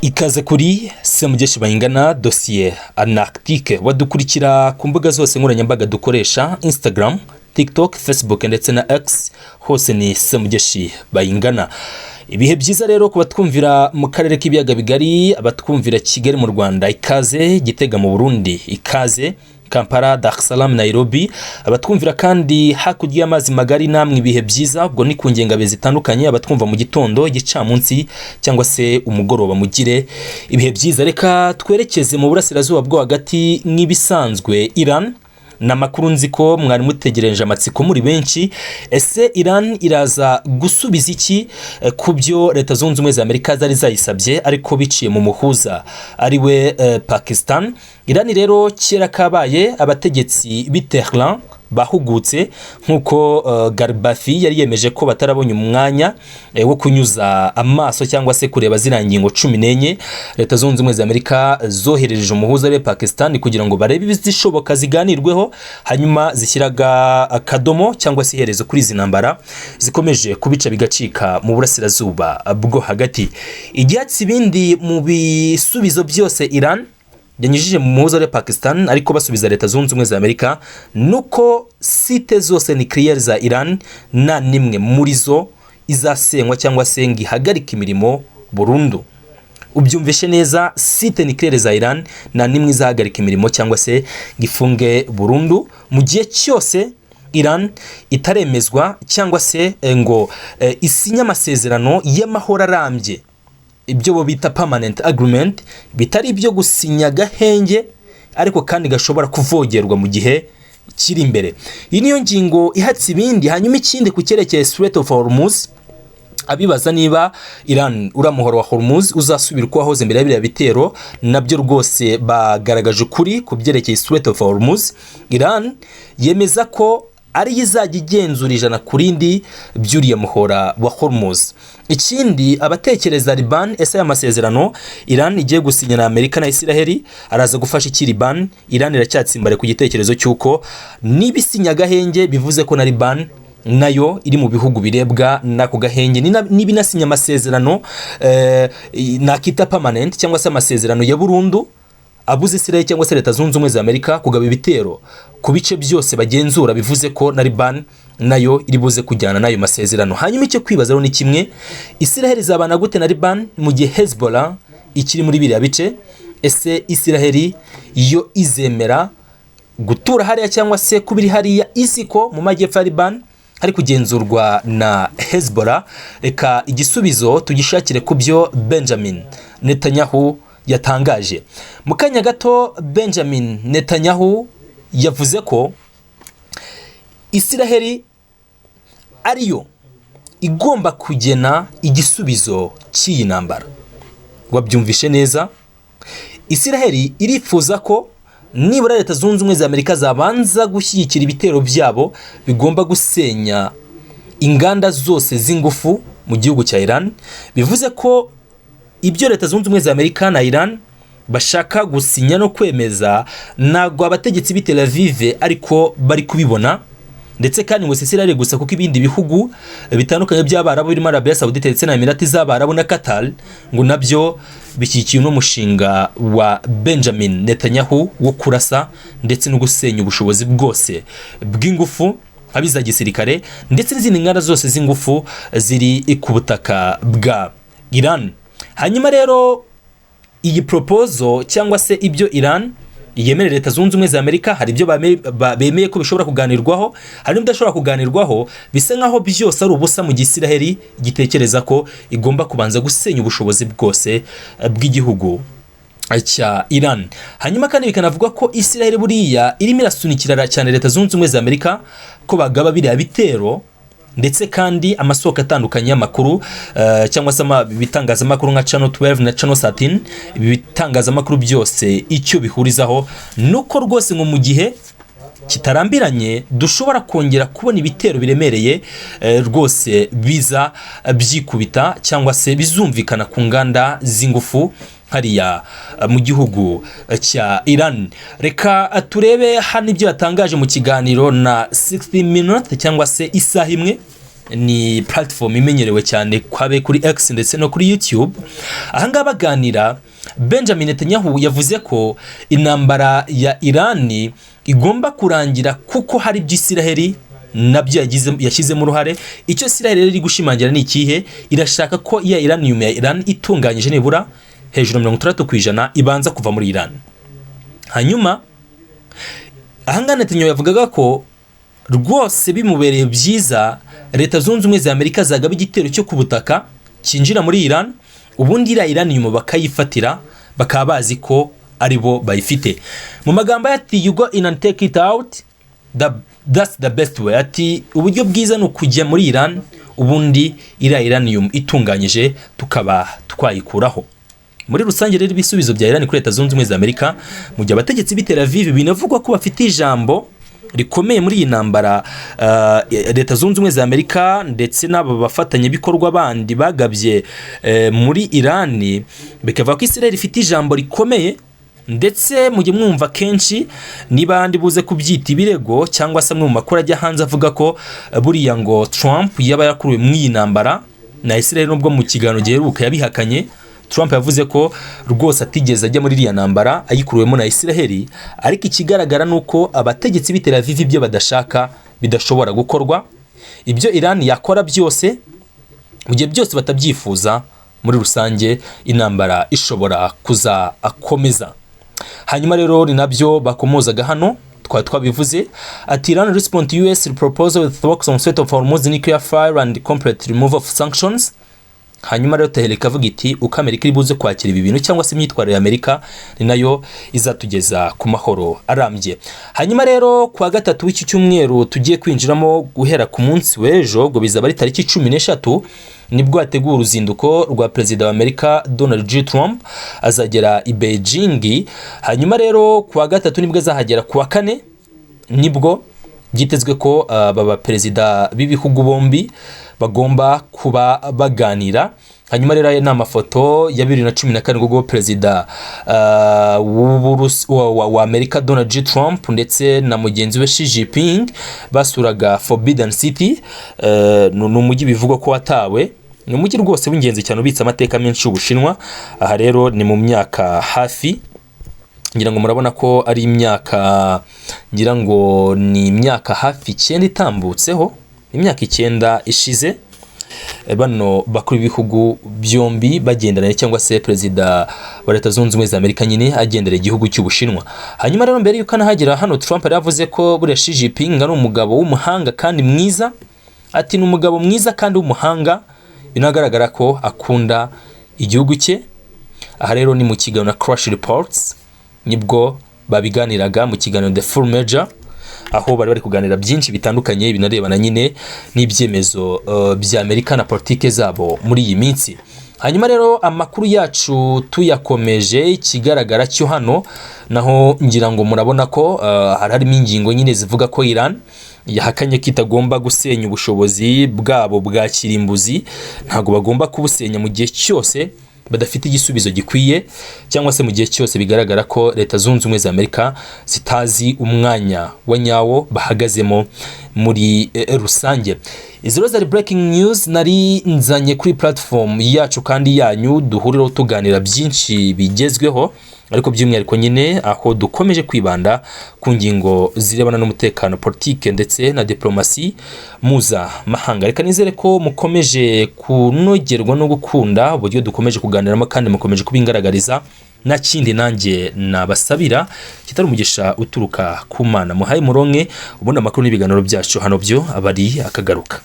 Ikaze kuri Semugeshi Bayingana DOSSIER ANALYTIQUE wadukurikira ku mbuga zose nkoranyambaga dukoresha Instagram, TikTok, Facebook ndetse na X, hose ni Semugeshi Bayingana. Ibihe byiza rero kuba twumvira mu karere k'ibiyaga bigari, abatwumvira Kigali mu Rwanda, ikaze Gitega mu Burundi, ikaze Kampala, Dar es Salaam, Nairobi, abatwumvira kandi hakurya y'amazi magari, namwe ibihe byiza ubwo ni ku ngengabe zitandukanye, abatwumva mu gitondo, igicamunsi cyangwa se umugoroba, mugire ibihe byiza. Reka twerekeze mu burasirazuba bwo hagati nk'ibisanzwe. Iran na makuru nzi ko mwari mutegereje amatsiko muri benshi. Ese Iran iraza gusubiza iki ku byo Leta Zunze Ubumwe za Amerika zari zayisabye ariko biciye mu muhuza ariwe Pakistan? Iran rero kera kabaye abategetsi b'Tehran bahugutse nkuko Garbafi yari yemeje ko batarabonye umwanya wo kunyuza amaso cyangwa se kureba zirangingo 14 Leta Zunze Ubumwe za Amerika zohereje umuhuza we Pakistan kugira ngo barebe bizishoboka ziganirweho, hanyuma zishyiraga akadomo cyangwa se iherezo kuri izi ntambara zikomeje kubica bigacika mu burasirazuba bwo hagati. Ibyatsi bindi mu bisubizo byose Iran yanyujije mu muhuza wa Pakistan ariko basubiza Leta Zunze Ubumwe za Amerika nuko site zose nucleaire za Iran na nimwe muri zo izasenywa cyangwa se ngihagarika imirimo burundu. Ubyumvishe neza, site nucleaire za Iran na nimwe izahagarika imirimo cyangwa se gifunge burundu mu gihe cyose Iran itaremezwa cyangwa se ngo isinya amasezerano y'amahoro arambye, ibyo bo bita permanent agreement, bitari ibyo gusinya gahenge ariko kandi gashobora kuvogerwa mu gihe kiri imbere. Iyi niyo ngingo ihatse ibindi. Hanyuma ikindi ku cyerekeye Strait of Hormuz, abibaza niba Iran uramuhoro wa Hormuz uzasubira uko wahoze mbere y'ibiriya bitero, nabyo rwose bagaragaje ukuri ku byerekeye Strait of Hormuz. Iran yemeza ko ari izajya igenzura ijana kurindi byuriye muhora wa Hormuz. Ikindi abatekereza Liban, ese aya masezerano Iran igiye gusinya na Amerika na Israel araza gufasha iki Liban? Iran iracyatsimbare ku gitekerezo cyuko nibisinya gahenge bivuze ko na Liban nayo iri mu bihugu birebwa nako gahenge, nibinasinya amasezerano nakita permanent cyangwa se amasezerano ya burundu abuze Israel cyangwa se Leta Zunze Ubumwe za Amerika kugaba ibitero ku bice byose bagenzura, bivuze ko na Liban nayo iri buze kujyana nayo masezerano. Hanyuma icyo kwibaza rero ni kimwe, Israel izabana gute na Liban mu gihe Hezbollah ikiri muri biriya bice? Ese Israel iyo izemera gutura hariya cyangwa se kubiri hariya isiko mu majyepfo ya Liban hari kugenzurwa na Hezbollah? Reka igisubizo tugishakire ku byo Benjamin Netanyahu yatangaje. Mu kanya gato Benjamin Netanyahu yavuze ko Israel ariyo igomba kugena igisubizo cy'iyi ntambara. Wabyumvishe neza, Israel irifuza ko nibura Leta Zunze Ubumwe za Amerika zabanza gushyigikira ibitero byabo bigomba gusenya inganda zose z'ingufu mu gihugu cya Iran. Bivuze ko ibyo Leta Zunze Ubumwe za Amerika na Iran bashaka gusinya no kwemeza nagwa abategetsi b'i Tel Aviv ariko bari kubibona, ndetse kandi ngo Israel gusa kuko ibindi bihugu bitandukanye by'Abarabu birimo Arabia Saudite ndetse na Emirati z'Abarabu na Qatar ngo nabyo bishyigikiye no mushinga wa Benjamin Netanyahu wo kurasa ndetse no gusenya ubushobozi bwose bw'ingufu abiza gisirikare ndetse n'izindi nganda zose z'ingufu ziri ku butaka bwa Iran. Hanyuma rero iyi proposal cyangwa se ibyo Iran yemerera Leta Zunze Ubumwe za Amerika, hari ibyo bemeye ko bishobora kuganirwaho, hari n'ibidashobora kuganirwaho, bisa nkaho byose ari ubusa mu Israel gitekereza ko igomba kubanza gusenya ubushobozi bwose bw'igihugu cya Iran. Hanyuma kandi bikanavuga ko Israel buriya irimo irasunikira cyane Leta Zunze Ubumwe za Amerika ko bagaba biriya bitero, ndetse kandi amasoko atandukanye y'amakuru cyangwa se bitangazamakuru nka Channel 12 na Channel 13, bitangazamakuru byose icyo bihurizaho nuko rwose ngo mu gihe kitarambiranye dushobora kongera kubona ibitero biremereye rwose biza byikubita cyangwa se bizumvikana ku nganda z'ingufu hariya mu gihugu cya Iran. Reka turebe hano ibyo yatangaje mu kiganiro na 60 minutes cyangwa se isaha imwe ni platform imenyerewe cyane kwabe kuri X ndetse no kuri YouTube. Ahangaha baganira, Benjamin Netanyahu yavuze ko intambara ya Irani igomba kurangira kuko hari by'Isiraheli nabyo yashyizemo uruhare. Icyo Isiraheli riri gushimangira ni ikihe? Irashaka ko iya uranium ya Iran itunganyije nibura hejuru 60% ibanza kuva muri Iran. Hanyuma ahangaha Netanyahu yavugaga ko rwose bimubereye byiza Leta Zunze Ubumwe za Amerika zagaba igitero cyo ku butaka kinjira muri Iran, ubundi ira uranium bakayifatira, bakaba bazi ko aribo bayifite. Mu magambo ati you go in and take it out, that's the best way. Ati uburyo bwiza ni ukujya muri Iran, ubundi ira uranium itunganyije tukaba twayikuraho. Muri rusange rero ibisubizo bya Iran kuri Leta Zunze Ubumwe za Amerika, mu gihe abategetsi b'i Tel Aviv binavugwa ko bafite ijambo rikomeye muri iyi ntambara, Leta Zunze Ubumwe za Amerika ndetse n'aba bafatanye bikorwa bandi bagabye muri Iran, bikavuga ko Israel ifite ijambo rikomeye. Ndetse mujye mwumva kenshi niba ndi buze kubyita ibirego cyangwa se mu makuru ajya hanze avuga ko buriya ngo Trump yaba yakuruwe mu iyi ntambara na Israel, nubwo mu kiganiro giheruka yabihakanye. Trump yavuze ko rwose atigeze ajya muri iriya ntambara ayikuruwemo na Israel, ariko ikigaragara nuko abategetsi b'i Tel Aviv ibyo badashaka bidashobora gukorwa. Ibyo Iran yakora byose mu gihe byose batabyifuza, muri rusange intambara ishobora kuza akomeza. Hanyuma rero ni nabyo bakomozaga hano twabivuze ati Iran respond to US proposal with talks on set of Hormuz nuclear fire and complete removal of sanctions. Hanyuma rero Tehereka avuga iti uko Amerika iri buze kwakira ibi bintu cyangwa se imyitwarire ya Amerika ni nayo izatugeza ku mahoro arambye. Hanyuma rero kwa gatatu w'iki cyumweru tugiye kwinjiramo guhera ku munsi w'ejo, ubwo bizaba ari tariki 13 nibwo hategura uruzinduko rwa Perezida wa Amerika Donald J. Trump, azagera i Beijing. Hanyuma rero kwa gatatu nibwo azahagera kuwa kane, nibwo byitezwe ko baba perezida b'ibihugu bombi bagomba kuba baganira. Hanyuma rero aya ni amafoto ya 2014 ubwo Perezida wa Amerika Donald J. Trump ndetse na mugenzi we Xi Jinping basuraga Forbidden City. Ni umujyi bivugwa ko watawe, ni umujyi rwose w'ingenzi cyane ubitse amateka menshi y'Ubushinwa. Aha rero ni mu myaka hafi, ngira ngo murabona ko ari imyaka, ngira ngo ni imyaka hafi 9 itambutseho, imyaka 9 ishize bano bakuru b'ibihugu byombi bagendana, cyangwa se Perezida wa Leta Zunze Ubumwe za Amerika nyine agendera igihugu cy'Ubushinwa. Hanyuma rero mbere yuko anahagera hano Trump yavuze ko buriya Xi Jinping ari umugabo w'umuhanga kandi mwiza. Ati ni umugabo mwiza kandi w'umuhanga, binagaragara ko akunda igihugu cye. Aha rero ni mu kiganiro na Crash Reports nibwo babiganiraga mu kiganiro The Full Measure, aho bari kuganira byinshi bitandukanye binarebana nyine n'ibyemezo bya Amerika na politike zabo muri iyi minsi. Hanyuma rero amakuru yacu tuyakomeje, ikigaragara cyo hano naho ngira ngo murabona ko harimo ingingo nyine zivuga ko Iran yahakanye ko itagomba gusenya ubushobozi bwabo bwa kirimbuzi, ntago bagomba kubusenya mu gihe cyose badafite igisubizo gikwiye, cyangwa se mu gihe cyose bigaragara ko Leta Zunze Ubumwe za Amerika zitazi umwanya wa nyawo bahagazemo muri rusange. Izi rozari breaking news nari nzanye kuri platform yacu kandi yanyu duhuriraho tuganira byinshi bigezweho, ariko by'umwihariko nyine aho dukomeje kwibanda ku ngingo zirebana n'umutekano, politike ndetse na diplomasi mpuzamahanga. Reka nizere ko mukomeje kunogerwa no gukunda uburyo dukomeje kuganiramo kandi mukomeje kubingaragariza. Nta kindi nanjye nabasabira kitari umugisha uturuka ku Mana. Muhaye muronke ubundi amakuru n'ibiganiro byacu hano byo abari akagaruka.